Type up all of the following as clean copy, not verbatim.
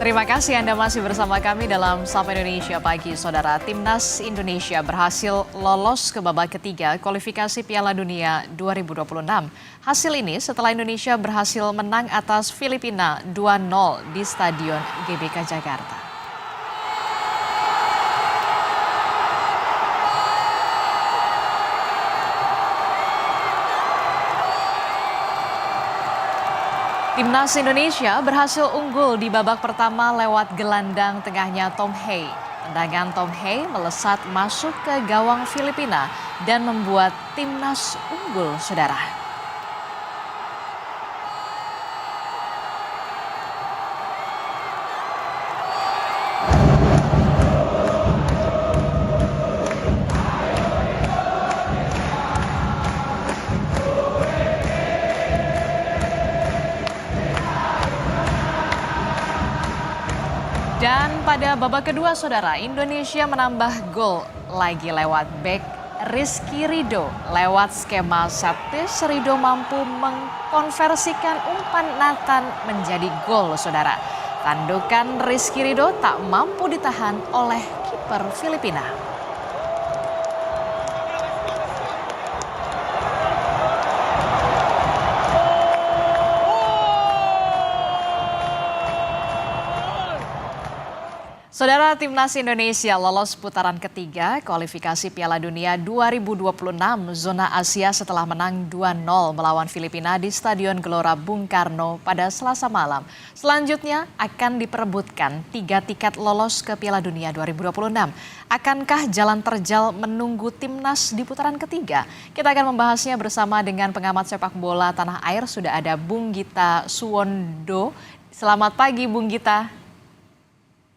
Terima kasih Anda masih bersama kami dalam Sapa Indonesia Pagi. Saudara, Timnas Indonesia berhasil lolos ke babak ketiga kualifikasi Piala Dunia 2026. Hasil ini setelah Indonesia berhasil menang atas Filipina 2-0 di Stadion GBK Jakarta. Timnas Indonesia berhasil unggul di babak pertama lewat gelandang tengahnya Tom Hei. Tendangan Tom Hei melesat masuk ke gawang Filipina dan membuat timnas unggul, saudara. Dan pada babak kedua, saudara, Indonesia menambah gol lagi lewat bek Rizky Ridho. Lewat skema set piece, Ridho mampu mengkonversikan umpan Nathan menjadi gol, saudara. Tandukan Rizky Ridho tak mampu ditahan oleh kiper Filipina. Saudara, Timnas Indonesia lolos putaran ketiga kualifikasi Piala Dunia 2026 zona Asia setelah menang 2-0 melawan Filipina di Stadion Gelora Bung Karno pada Selasa malam. Selanjutnya akan diperebutkan 3 tiket lolos ke Piala Dunia 2026. Akankah jalan terjal menunggu Timnas di putaran ketiga? Kita akan membahasnya bersama dengan pengamat sepak bola tanah air. Sudah ada Bung Gita Suwondo. Selamat pagi Bung Gita.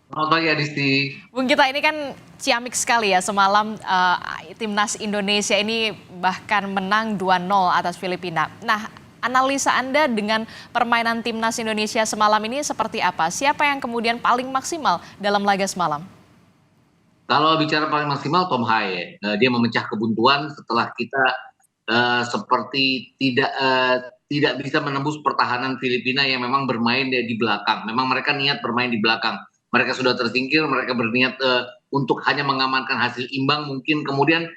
Selamat pagi Adisti. Bung Gita, ini kan ciamik sekali ya semalam Timnas Indonesia ini bahkan menang 2-0 atas Filipina. Nah, analisa Anda dengan permainan Timnas Indonesia semalam ini seperti apa? Siapa yang kemudian paling maksimal dalam laga semalam? Kalau bicara paling maksimal Tom Hye, dia memecah kebuntuan setelah kita seperti tidak bisa menembus pertahanan Filipina yang memang bermain di belakang. Memang mereka niat bermain di belakang. Mereka sudah tersingkir, mereka berniat untuk hanya mengamankan hasil imbang mungkin. Kemudian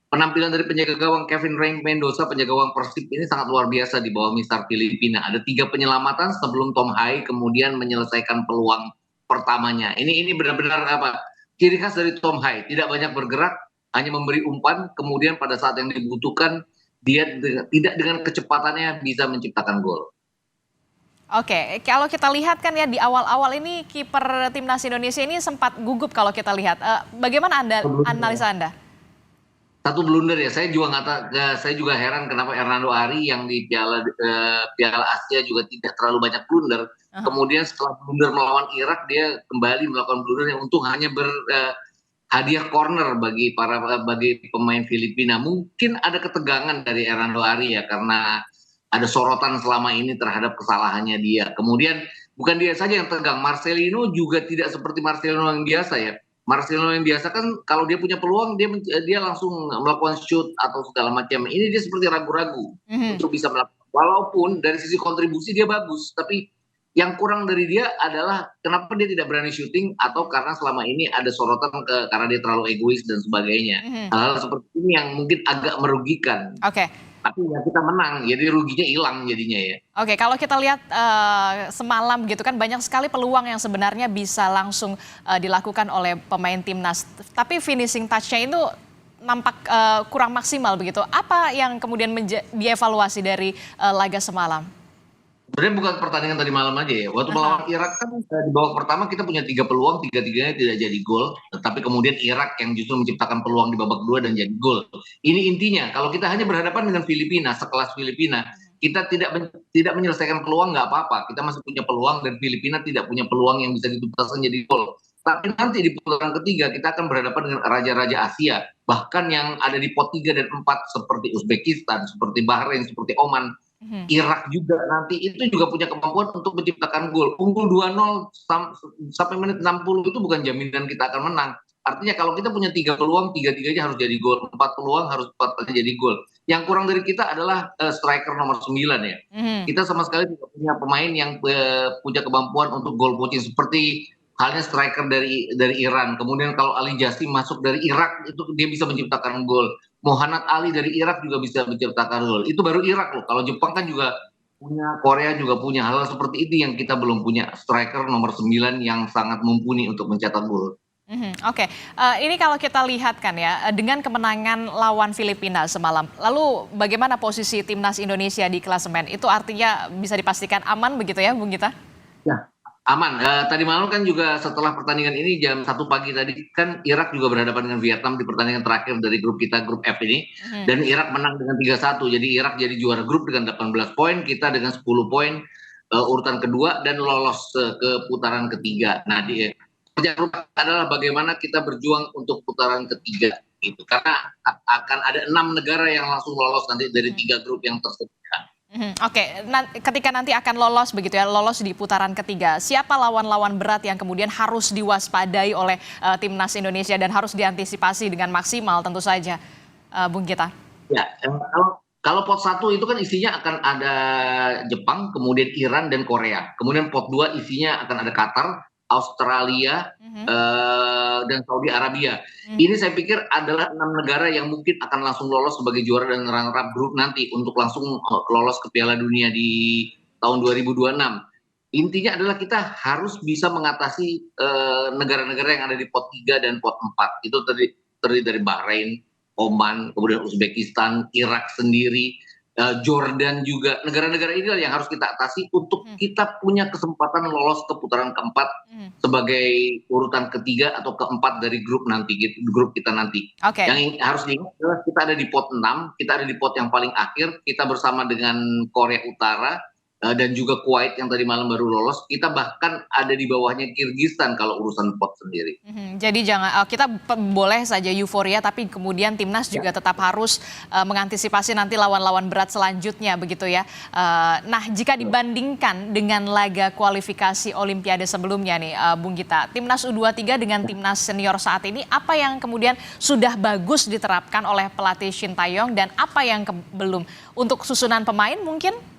penampilan dari penjaga gawang Kevin Rey Mendoza, penjaga gawang Persib ini sangat luar biasa di bawah Mister Filipina. Ada 3 penyelamatan sebelum Tom Hye kemudian menyelesaikan peluang pertamanya. Ini benar-benar ciri khas dari Tom Hye, tidak banyak bergerak, hanya memberi umpan, kemudian pada saat yang dibutuhkan dia tidak dengan kecepatannya bisa menciptakan gol. Oke, kalau kita lihat kan ya di awal-awal ini kiper Timnas Indonesia ini sempat gugup kalau kita lihat. Bagaimana analisa Anda? Satu blunder ya, saya juga heran kenapa Hernando Ari yang di Piala Asia juga tidak terlalu banyak blunder. Kemudian setelah blunder melawan Irak dia kembali melakukan blunder yang untung hanya hadiah corner bagi pemain Filipina. Mungkin ada ketegangan dari Hernando Ari ya karena ada sorotan selama ini terhadap kesalahannya dia. Kemudian bukan dia saja yang tegang, Marcelino juga tidak seperti Marcelino yang biasa ya. Marcelino yang biasa kan kalau dia punya peluang dia langsung melakukan shoot atau segala macam. Ini dia seperti ragu-ragu untuk bisa melakukan. Walaupun dari sisi kontribusi dia bagus, tapi yang kurang dari dia adalah kenapa dia tidak berani syuting atau karena selama ini ada sorotan karena dia terlalu egois dan sebagainya. Hal-hal seperti ini yang mungkin agak merugikan. Oke. Tapi ya kita menang, jadi ruginya hilang jadinya ya. Oke, kalau kita lihat semalam gitu kan banyak sekali peluang yang sebenarnya bisa langsung dilakukan oleh pemain Timnas. Tapi finishing touch-nya itu nampak kurang maksimal begitu. Apa yang kemudian dievaluasi dari laga semalam? Sebenarnya bukan pertandingan tadi malam aja ya. Waktu melawan Irak kan di babak pertama kita punya 3 peluang, 3-3-nya tidak jadi gol. Tapi kemudian Irak yang justru menciptakan peluang di babak kedua dan jadi gol. Ini intinya, kalau kita hanya berhadapan dengan Filipina, sekelas Filipina, kita tidak menyelesaikan peluang nggak apa-apa. Kita masih punya peluang dan Filipina tidak punya peluang yang bisa dituntaskan jadi gol. Tapi nanti di putaran ketiga kita akan berhadapan dengan raja-raja Asia. Bahkan yang ada di pot 3 dan 4 seperti Uzbekistan, seperti Bahrain, seperti Oman. Irak juga nanti itu juga punya kemampuan untuk menciptakan gol. Unggul 2-0 sampai menit 60 itu bukan jaminan kita akan menang. Artinya kalau kita punya 3 peluang, 3-3-nya harus jadi gol. 4 peluang harus 4-4-nya jadi gol. Yang kurang dari kita adalah striker nomor 9 ya. Mhm. Kita sama sekali tidak punya pemain yang punya kemampuan untuk goal poaching seperti halnya striker dari Iran. Kemudian kalau Ali Jassim masuk dari Irak itu dia bisa menciptakan gol. Muhammad Ali dari Irak juga bisa menciptakan gol. Itu baru Irak loh. Kalau Jepang kan juga punya, Korea juga punya hal seperti itu yang kita belum punya. Striker nomor 9 yang sangat mumpuni untuk mencetak gol. Oke, ini kalau kita lihat kan ya, dengan kemenangan lawan Filipina semalam, lalu bagaimana posisi timnas Indonesia di klasemen? Itu artinya bisa dipastikan aman begitu ya, Bung Gita? Ya, aman. Tadi malam kan juga setelah pertandingan ini jam 1 pagi tadi kan Irak juga berhadapan dengan Vietnam di pertandingan terakhir dari grup kita, grup F ini. Mhm. Dan Irak menang dengan 3-1. Jadi Irak jadi juara grup dengan 18 poin, kita dengan 10 poin urutan kedua dan lolos ke putaran ketiga. Nah, pekerjaan rumah adalah bagaimana kita berjuang untuk putaran ketiga gitu. Karena akan ada 6 negara yang langsung lolos nanti dari 3 grup yang tersedia. Oke, ketika nanti akan lolos begitu ya, lolos di putaran ketiga, siapa lawan-lawan berat yang kemudian harus diwaspadai oleh timnas Indonesia dan harus diantisipasi dengan maksimal tentu saja, Bung Gita? Ya, kalau pot 1 itu kan isinya akan ada Jepang, kemudian Iran dan Korea. Kemudian pot 2 isinya akan ada Qatar, Australia, Mhm. dan Saudi Arabia. Mhm. Ini saya pikir adalah 6 negara yang mungkin akan langsung lolos sebagai juara dan runner up grup nanti untuk langsung lolos ke Piala Dunia di tahun 2026. Intinya adalah kita harus bisa mengatasi negara-negara yang ada di pot 3 dan pot 4. Itu terdiri dari Bahrain, Oman, kemudian Uzbekistan, Irak sendiri, Jordan juga. Negara-negara inilah yang harus kita atasi untuk Mhm. kita punya kesempatan lolos ke putaran keempat Mhm. sebagai urutan ketiga atau keempat dari grup nanti, grup kita nanti. Oke. Yang harus diingat adalah kita ada di pot 6, kita ada di pot yang paling akhir, kita bersama dengan Korea Utara dan juga Kuwait yang tadi malam baru lolos, kita bahkan ada di bawahnya Kirgistan kalau urusan pot sendiri. Jadi jangan kita boleh saja euforia, tapi kemudian timnas Ya. juga tetap harus mengantisipasi nanti lawan-lawan berat selanjutnya begitu ya. Nah, jika dibandingkan dengan laga kualifikasi Olimpiade sebelumnya nih, Bung Gita, timnas U23 dengan timnas senior saat ini, apa yang kemudian sudah bagus diterapkan oleh pelatih Shin Taeyong dan apa yang belum? Untuk susunan pemain mungkin?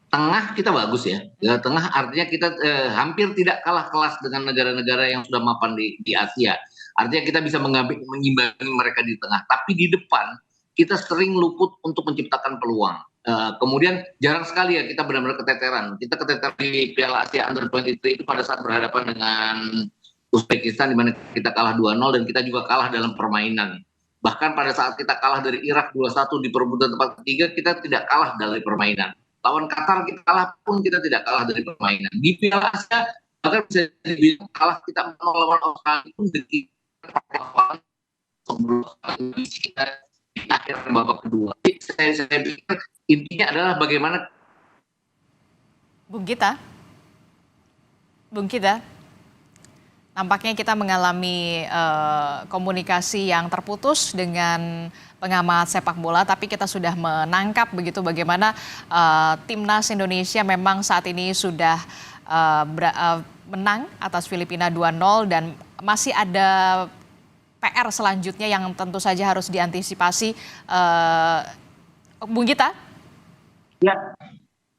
Tengah kita bagus ya. Tengah artinya kita hampir tidak kalah kelas dengan negara-negara yang sudah mapan di Asia. Artinya kita bisa mengimbangi mereka di tengah. Tapi di depan kita sering luput untuk menciptakan peluang. Kemudian jarang sekali ya kita benar-benar keteteran. Kita keteteran di Piala Asia Under 23 itu pada saat berhadapan dengan Uzbekistan di mana kita kalah 2-0 dan kita juga kalah dalam permainan. Bahkan pada saat kita kalah dari Irak 2-1 di perebutan tempat ketiga, kita tidak kalah dari permainan. Lawan Qatar kita kalah pun kita tidak kalah dari permainan. Di Piala Asia bahkan bisa dibilang kalah kita melawan Australia pun dari sebelum kita di akhir babak kedua. Jadi saya pikir intinya adalah bagaimana. Bung Gita? Bung Gita? Nampaknya kita mengalami komunikasi yang terputus dengan pengamat sepak bola, tapi kita sudah menangkap begitu bagaimana timnas Indonesia memang saat ini sudah menang atas Filipina 2-0 dan masih ada PR selanjutnya yang tentu saja harus diantisipasi. Bung Gita? Ya,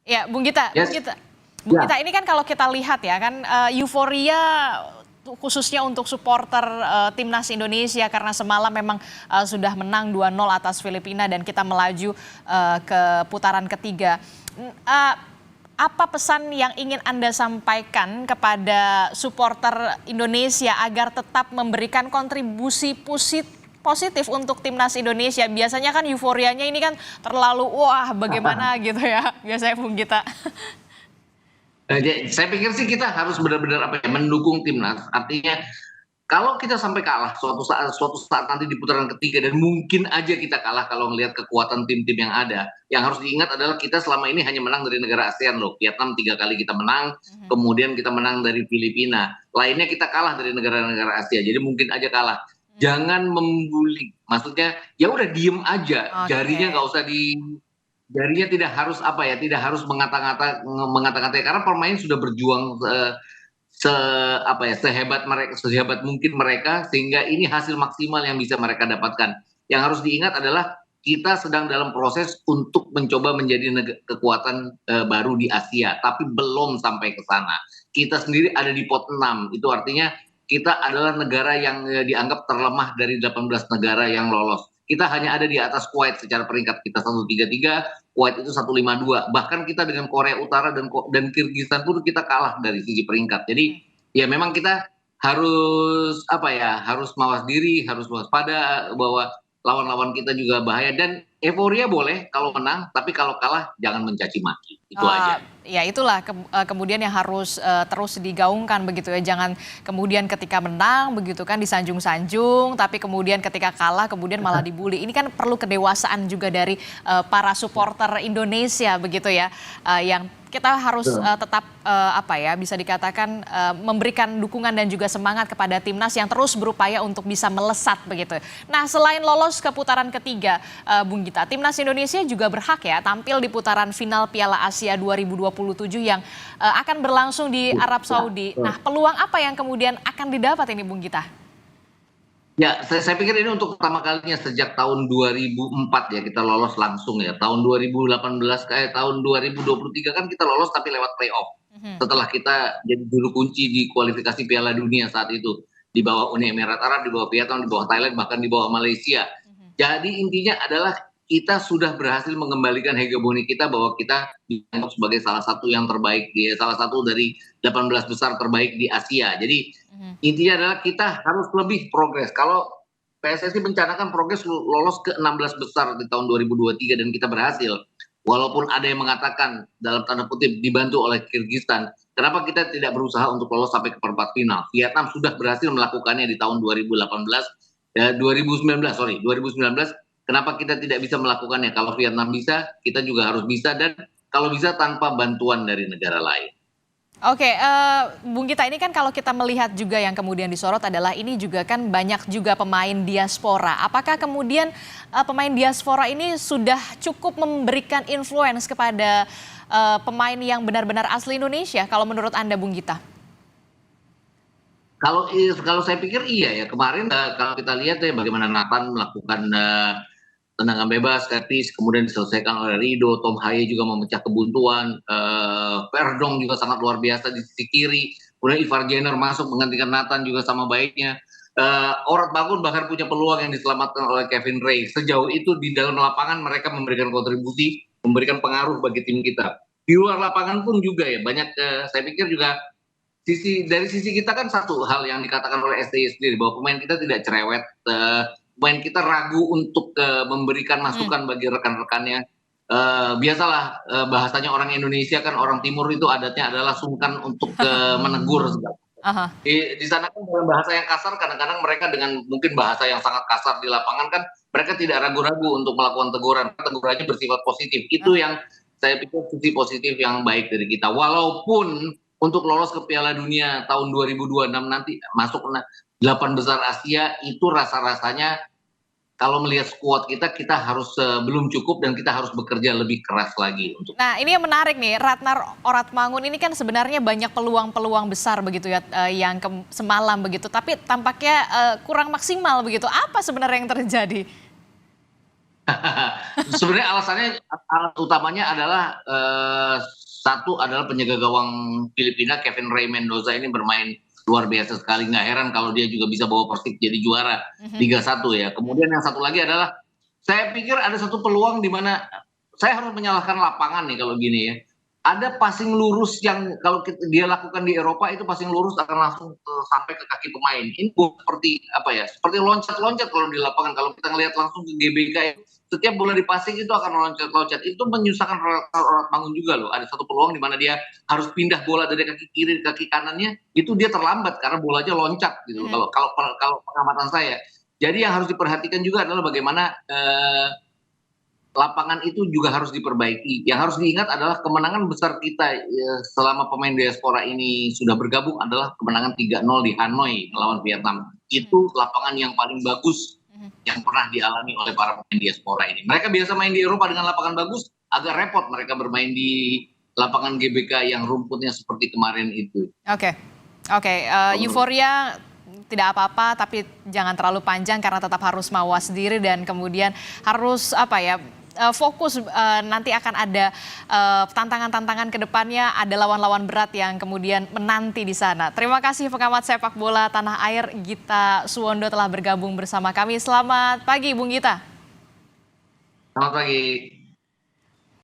Ya, Bung Gita, yes. Bung Gita, ini kan kalau kita lihat ya kan euforia khususnya untuk supporter timnas Indonesia karena semalam memang sudah menang 2-0 atas Filipina dan kita melaju ke putaran ketiga. Apa pesan yang ingin Anda sampaikan kepada supporter Indonesia agar tetap memberikan kontribusi positif untuk timnas Indonesia? Biasanya kan euforianya ini kan terlalu wah bagaimana gitu ya biasanya Bung Gita. Saya pikir sih kita harus benar-benar mendukung timnas. Artinya kalau kita sampai kalah suatu saat nanti di putaran ketiga dan mungkin aja kita kalah kalau melihat kekuatan tim-tim yang ada. Yang harus diingat adalah kita selama ini hanya menang dari negara ASEAN loh. Vietnam 3 kali kita menang, kemudian kita menang dari Filipina. Lainnya kita kalah dari negara-negara Asia. Jadi mungkin aja kalah. Jangan membuli. Maksudnya ya udah diem aja. Jarinya nggak usah jarinya tidak harus tidak harus mengata-ngata karena pemain sudah berjuang sehebat mungkin mereka sehingga ini hasil maksimal yang bisa mereka dapatkan. Yang harus diingat adalah kita sedang dalam proses untuk mencoba menjadi kekuatan baru di Asia, tapi belum sampai ke sana. Kita sendiri ada di pot 6, itu artinya kita adalah negara yang dianggap terlemah dari 18 negara yang lolos. Kita hanya ada di atas Kuwait secara peringkat, kita 133, Kuwait itu 152. Bahkan kita dengan Korea Utara dan Kirgistan pun kita kalah dari sisi peringkat. Jadi ya memang kita harus harus mawas diri, harus waspada bahwa lawan-lawan kita juga bahaya, dan euforia boleh kalau menang, tapi kalau kalah jangan mencaci maki. Itu aja. Ya itulah kemudian yang harus terus digaungkan begitu ya. Jangan kemudian ketika menang begitu kan disanjung-sanjung, tapi kemudian ketika kalah kemudian malah dibully. Ini kan perlu kedewasaan juga dari para supporter Indonesia begitu ya, yang kita harus tetap bisa dikatakan memberikan dukungan dan juga semangat kepada timnas yang terus berupaya untuk bisa melesat begitu. Nah, selain lolos ke putaran ketiga, Bung Gita, timnas Indonesia juga berhak ya tampil di putaran final Piala Asia 2027 yang akan berlangsung di Arab Saudi. Nah, peluang apa yang kemudian akan didapat ini, Bung Gita? Ya, saya pikir ini untuk pertama kalinya sejak tahun 2004 ya kita lolos langsung ya. Tahun 2018 tahun 2023 kan kita lolos tapi lewat playoff. Setelah kita jadi juru kunci di kualifikasi Piala Dunia saat itu, di bawah Uni Emirat Arab, di bawah Vietnam, di bawah Thailand, bahkan di bawah Malaysia. Jadi intinya adalah kita sudah berhasil mengembalikan hegemoni kita, bahwa kita dianggap sebagai salah satu yang terbaik, salah satu dari 18 besar terbaik di Asia. Jadi intinya adalah kita harus lebih progres. Kalau PSSI mencanangkan progres lolos ke 16 besar di tahun 2023 dan kita berhasil. Walaupun ada yang mengatakan dalam tanda kutip dibantu oleh Kirgistan, kenapa kita tidak berusaha untuk lolos sampai ke perempat final? Vietnam sudah berhasil melakukannya di tahun 2019. Kenapa kita tidak bisa melakukannya? Kalau Vietnam bisa, kita juga harus bisa, dan kalau bisa tanpa bantuan dari negara lain. Oke, Bung Gita, ini kan kalau kita melihat juga yang kemudian disorot adalah ini juga kan banyak juga pemain diaspora. Apakah kemudian pemain diaspora ini sudah cukup memberikan influence kepada pemain yang benar-benar asli Indonesia kalau menurut Anda, Bung Gita? Kalau saya pikir iya ya. Kemarin kalau kita lihat ya bagaimana Nathan melakukan tendangan bebas, etis, kemudian diselesaikan oleh Rido. Tom Haye juga memecah kebuntuan. Verdong juga sangat luar biasa di sisi kiri. Kemudian Ivar Jenner masuk menggantikan Nathan juga sama baiknya. Orat Bangun bahkan punya peluang yang diselamatkan oleh Kevin Ray. Sejauh itu di dalam lapangan mereka memberikan kontribusi, memberikan pengaruh bagi tim kita. Di luar lapangan pun juga ya banyak. Saya pikir juga dari sisi kita kan satu hal yang dikatakan oleh STY sendiri, bahwa pemain kita tidak cerewet. Pemain kita ragu untuk memberikan masukan bagi rekan-rekannya. Biasalah bahasanya orang Indonesia kan, orang timur itu adatnya adalah sungkan untuk menegur segala. Di sana kan dalam bahasa yang kasar, kadang-kadang mereka dengan mungkin bahasa yang sangat kasar di lapangan kan mereka tidak ragu-ragu untuk melakukan teguran. Tegurannya bersifat positif. Itu yang saya pikir sisi positif yang baik dari kita. Walaupun untuk lolos ke Piala Dunia tahun 2026 nanti masuk 8 besar Asia, itu rasa-rasanya kalau melihat skuad kita harus belum cukup, dan kita harus bekerja lebih keras lagi untuk. Nah, ini yang menarik nih, Ratnar Oratmangun ini kan sebenarnya banyak peluang-peluang besar begitu ya yang semalam begitu, tapi tampaknya kurang maksimal begitu. Apa sebenarnya yang terjadi? Sebenarnya alasannya utamanya adalah satu adalah penjaga gawang Filipina Kevin Ray Mendoza ini bermain luar biasa sekali. Nggak heran kalau dia juga bisa bawa Persib jadi juara Liga 1 ya. Kemudian yang satu lagi adalah saya pikir ada satu peluang di mana saya harus menyalahkan lapangan nih kalau gini ya. Ada passing lurus yang kalau dia lakukan di Eropa, itu passing lurus akan langsung sampai ke kaki pemain. Ini seperti seperti loncat-loncat kalau di lapangan. Kalau kita ngelihat langsung ke GBK, setiap bola di passing itu akan loncat-loncat. Itu menyusahkan Orat Bangun juga loh. Ada satu peluang di mana dia harus pindah bola dari kaki kiri ke kaki kanannya, itu dia terlambat karena bolanya loncat gitu. Kalau pengamatan saya. Jadi yang harus diperhatikan juga adalah bagaimana lapangan itu juga harus diperbaiki. Yang harus diingat adalah kemenangan besar kita selama pemain diaspora ini sudah bergabung adalah kemenangan 3-0 di Hanoi melawan Vietnam. Itu lapangan yang paling bagus yang pernah dialami oleh para pemain diaspora ini. Mereka biasa main di Eropa dengan lapangan bagus, agak repot mereka bermain di lapangan GBK yang rumputnya seperti kemarin itu. Oke, euforia tidak apa-apa, tapi jangan terlalu panjang karena tetap harus mawas diri dan kemudian harus fokus, nanti akan ada tantangan-tantangan ke depannya, ada lawan-lawan berat yang kemudian menanti di sana. Terima kasih pengamat sepak bola tanah air Gita Suwondo telah bergabung bersama kami. Selamat pagi Bung Gita. Selamat pagi.